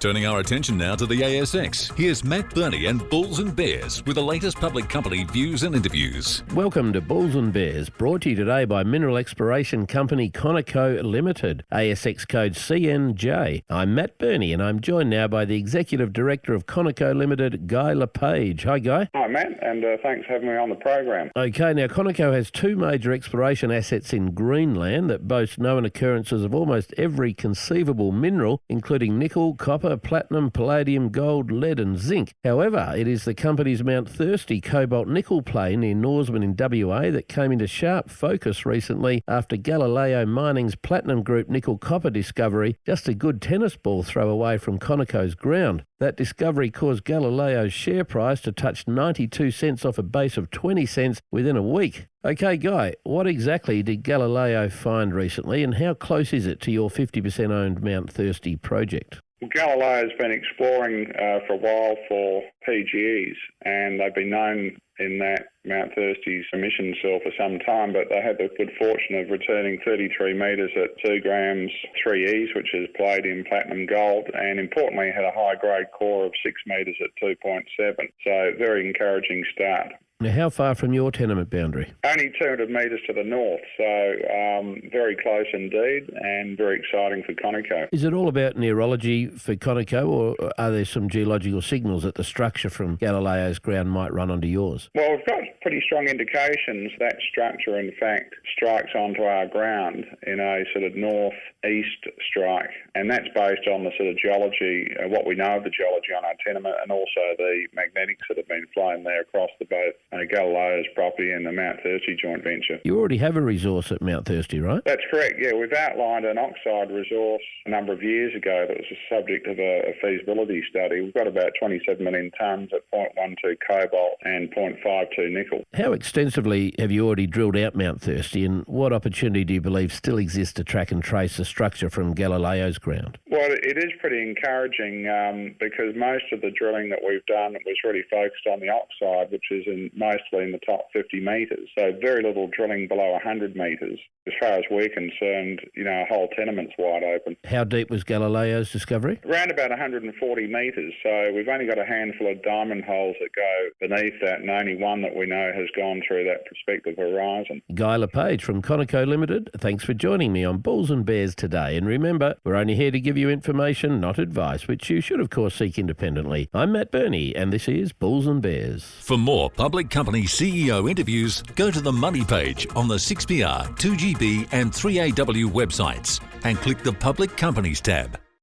Turning our attention now to the ASX, here's Matt Burney and Bulls and Bears with the latest public company views and interviews. Welcome to Bulls and Bears, brought to you today by mineral exploration company Conico Ltd, ASX code CNJ. I'm Matt Burney and I'm joined now by the Executive Director of Conico Ltd, Guy LePage. Hi Guy. Hi Matt, and thanks for having me on the program. Okay, now Conico has two major exploration assets in Greenland that boast known occurrences of almost every conceivable mineral, including nickel, copper, platinum, palladium, gold, lead and zinc. However, it is the company's Mount Thirsty cobalt-nickel play near Norseman in WA that came into sharp focus recently after Galileo Mining's platinum group nickel-copper discovery just a good tennis ball throw away from Conico's ground. That discovery caused Galileo's share price to touch 92 cents off a base of 20 cents within a week. Okay, Guy, what exactly did Galileo find recently and how close is it to your 50% owned Mount Thirsty project? Well, Galileo's been exploring for a while for PGEs, and they've been known in that Mount Thirsty's emission cell for some time, but they had the good fortune of returning 33 metres at 2 grams 3Es, which is palladium, platinum, gold, and importantly had a high-grade core of 6 metres at 2.7. So very encouraging start. Now, how far from your tenement boundary? Only 200 metres to the north, so very close indeed and very exciting for Conico. Is it all about nearology for Conico, or are there some geological signals that the structure from Galileo's ground might run onto yours? Well, we've got pretty strong indications that structure, in fact, strikes onto our ground in a sort of northeast strike, and that's based on the sort of geology, what we know of the geology on our tenement, and also the magnetics that have been flown there across the both Galileo's property and the Mount Thirsty joint venture. You already have a resource at Mount Thirsty, right? That's correct, yeah. We've outlined an oxide resource a number of years ago that was the subject of a feasibility study. We've got about 27 million tonnes at 0.12 cobalt and 0.52 nickel. How extensively have you already drilled out Mount Thirsty, and what opportunity do you believe still exists to track and trace the structure from Galileo's ground? Well, it is pretty encouraging because most of the drilling that we've done was really focused on the oxide, which is mostly in the top 50 metres, so very little drilling below 100 metres. As far as we're concerned, our whole tenement's wide open. How deep was Galileo's discovery? Around about 140 metres, so we've only got a handful of diamond holes that go beneath that, and only one that we know has gone through that prospective horizon. Guy LePage from Conico Ltd, thanks for joining me on Bulls and Bears today. And remember, we're only here to give you information, not advice, which you should of course seek independently. I'm Matt Burney, and this is Bulls and Bears. For more public company CEO interviews, go to the Money page on the 6PR, 2GB and 3AW websites and click the Public Companies tab.